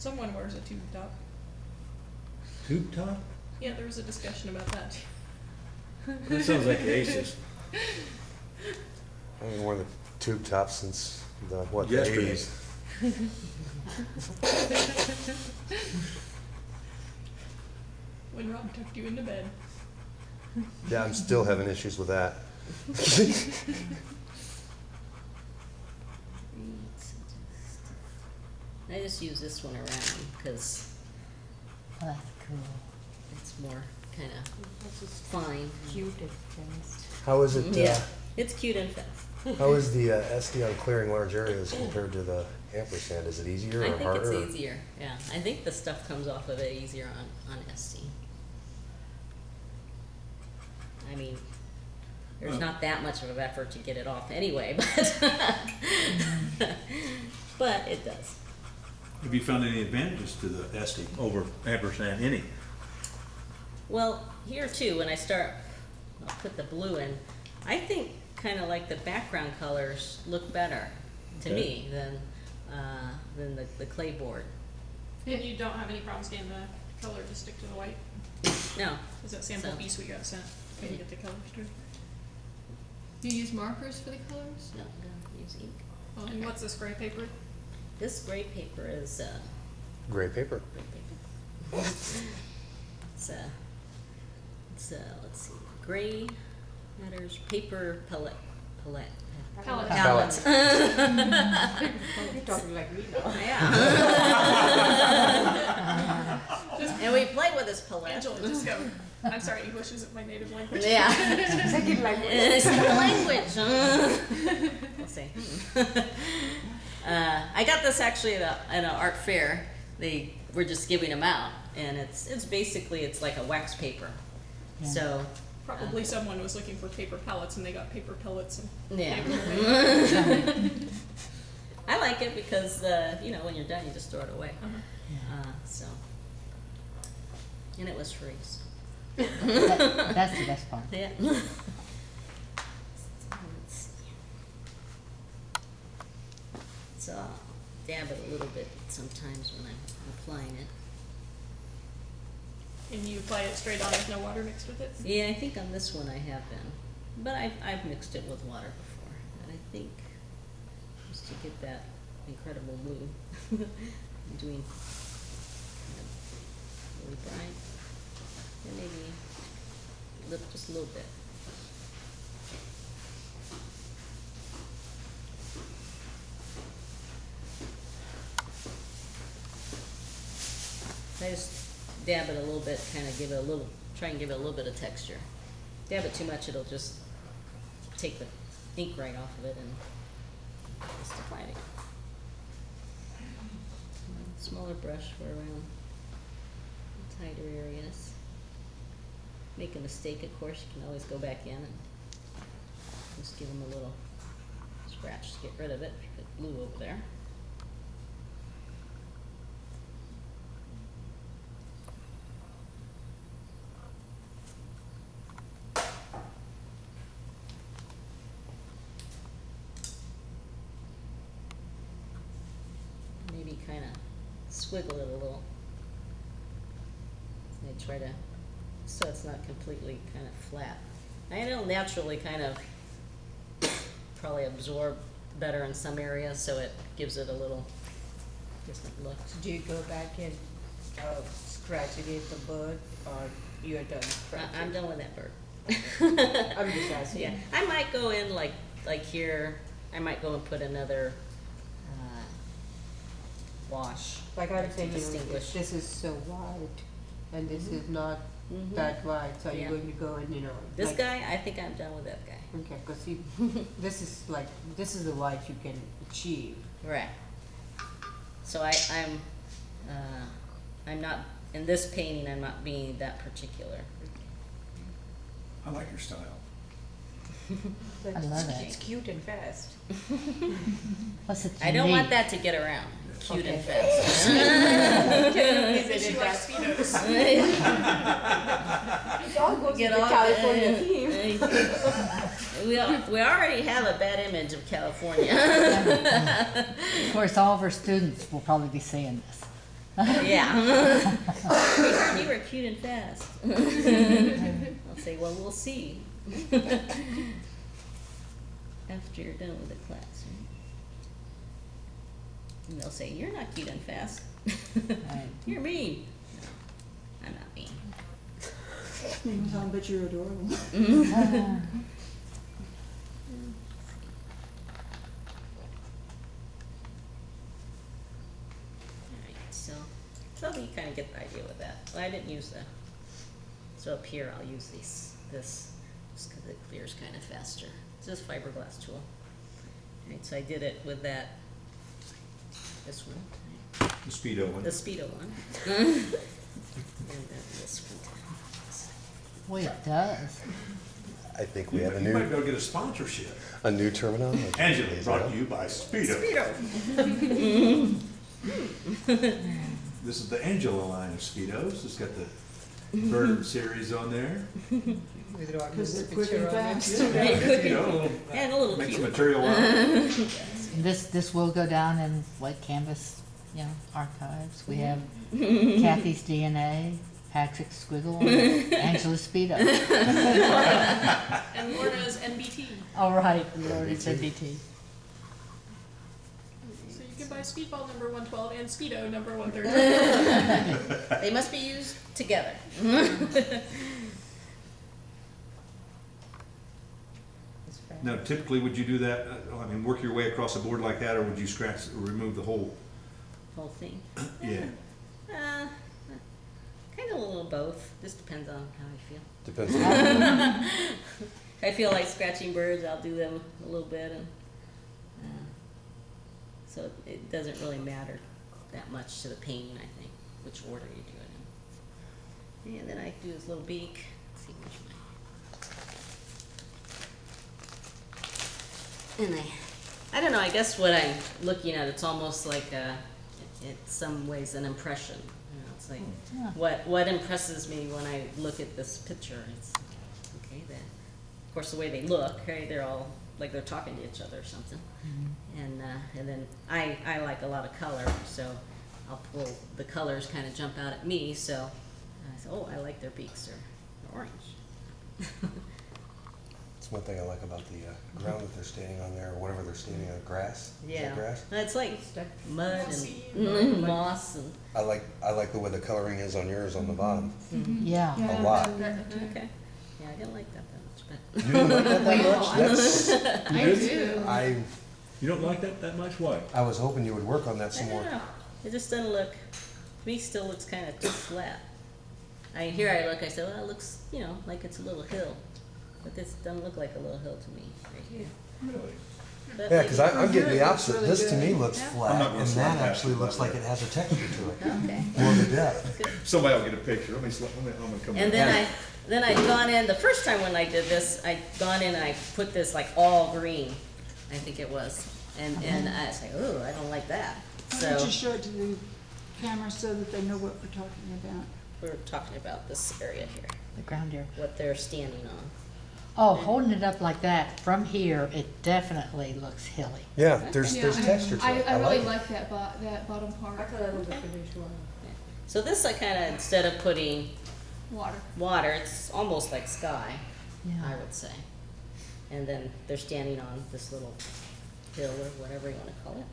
Someone wears a tube top. Tube top? Yeah, there was a discussion about that. That sounds like the Aces. I haven't worn the tube top since the Yesterday. 80s. When Rob tucked you into bed. Yeah, I'm still having issues with that. I just use this one around because Oh, that's cool. it's more kind of fine. Cute and fast. How is it? Yeah, it's cute and fast. How is the Essdee on clearing large areas compared to the ampersand? Is it easier I or think harder? it's easier. Yeah, I think the stuff comes off of it easier on Essdee. I mean, there's not that much of an effort to get it off anyway, but it does. Have you found any advantages to the Essdee over ampersand? Any? Well, here too, when I'll put the blue in, I think kind of like the background colors look better to Okay. me than the clay board. And you don't have any problems getting the color to stick to the white? No. Is that sample So- piece we got sent? Can you get the colors to? You use markers for the colors? No, use ink. Oh, and what's this gray paper? This gray paper is Gray paper. gray paper. It's let's see, gray matters paper palette. Palette. Palettes. You're talking like me now. Yeah. And we play with this palette. Angela just go. I'm sorry, English isn't my native language. Yeah. Second language. It's the language. We'll see. I got this actually at an art fair. They were just giving them out, and it's basically like a wax paper. Yeah. So Probably someone was looking for paper pellets and they got paper pellets and yeah. gave them away. I like it because when you're done, you just throw it away. So, and it was free. So. That's the best part. Yeah. So I'll dab it a little bit sometimes when I'm applying it. And you apply it straight on with no water mixed with it? Yeah, I think on this one I have been, but I've mixed it with water before, and I think just to get that incredible blue, I'm doing kind of really bright, and maybe just a little bit. I just dab it a little bit, kind of try and give it a little bit of texture. Dab it too much, it'll just take the ink right off of it and just apply it. Smaller brush for around tighter areas. Make a mistake, of course, you can always go back in and just give them a little scratch to get rid of it. Put glue over there. Maybe kind of swiggle it a little. I try to, so it's not completely kind of flat. I know naturally kind of probably absorb better in some areas, so it gives it a little different look. Do you go back and scratch against the bird, or you're done scratching? I'm done with that bird. I'm just asking. Yeah, I might go in like here. I might go and put another wash. Like I'm to saying, distinguish. this is so wide, and this is not Mhm. that wide, so Yeah. you're going to go and, This like, guy, I think I'm done with that guy. okay, because this is the wide you can achieve. Right. So I'm not, in this painting, I'm not being that particular. I like your style. But I love it's it. cute and fast. Plus it's I don't want unique. that to get around. Cute and Okay. fast. She likes Speedos. It all goes Get with the off California it. theme. We already have a bad image of California. Of course, all of our students will probably be saying this. Yeah. We heard you were cute and fast. I'll say, well, we'll see. After you're done with the class, right? And they'll say, you're not cute and fast. Right. You're mean. No, I'm not mean. But you're adorable. Alright, so you kind of get the idea with that. Well, I didn't use so up here I'll use this, just because it clears kind of faster. It's just fiberglass tool. Alright, so I did it with this one, The Speedo one. the Speedo one. And then this one. Well, it does. I think we have a You might new, go get a sponsorship. a new terminology. Angela, Is brought that- to you by Speedo. This is the Angela line of Speedos. It's got the Bird series on there. With Rodney's Because they're quick picture and on it. fast. You know, a little, And a little make some cute. material out of it. This will go down in like Canvas, archives. We have Kathy's DNA, Patrick's Squiggle, and Angela's Speedo. And Lorna's NBT. All right, we already said BT. So you can buy Speedball number 112 and Speedo number 130. They must be used together. Now, typically, would you do that, work your way across a board like that, or would you scratch, or remove the whole? Whole thing. Yeah. Kind of a little both. Just depends on how I feel. Depends on, If I feel like scratching birds, I'll do them a little bit, and so it doesn't really matter that much to the painting. I think which order you do it in. And then I do his little beak. Let's see which one. And I don't know. I guess what I'm looking at, it's almost like in some ways an impression. It's like Yeah. what impresses me when I look at this picture. It's okay. Then, of course, the way they look, right? They're all like they're talking to each other or something. And then I like a lot of color, so I'll pull the colors kind of jump out at me. So I say, oh, I like their beaks. They're orange. it's one thing I like about the ground that they're standing on there, or whatever they're standing on, grass. Is Yeah, that grass? it's like mud Mossy. and moss and. I like the way the coloring is on yours on the bottom. Yeah. A lot. Okay. Yeah, I didn't like that much, but. You didn't like that that much? That's, I do. You don't like that much? Why? I was hoping you would work on that I some don't more. know. It just doesn't look, to me still looks kind of too flat. Here I look, I say, well, it looks, like it's a little hill. But this doesn't look like a little hill to me right here. Really? But Yeah, because maybe- I'm getting the It looks opposite. really This to me good. looks Yeah. I'm flat, not gonna and slide that past actually it, looks but- like it has a texture to it, Okay. more of a depth. Somebody will get a picture. I'm gonna come And then I'd gone in, the first time when I did this, I'd gone in and I put this like all green, I think it was. And I was like, ooh, I don't like that. Why So don't you show it to the camera so that they know what we're talking about? we're talking about this area here, The ground here. what they're standing on. Oh, holding it up like that, from here, it definitely looks hilly. Yeah, there's Yeah, texture to it. I really it. like that that bottom I part, thought that was the finished one. So this I kind of, instead of putting water. water, it's almost like sky, Yeah. I would say. And then they're standing on this little hill or whatever you want to call it.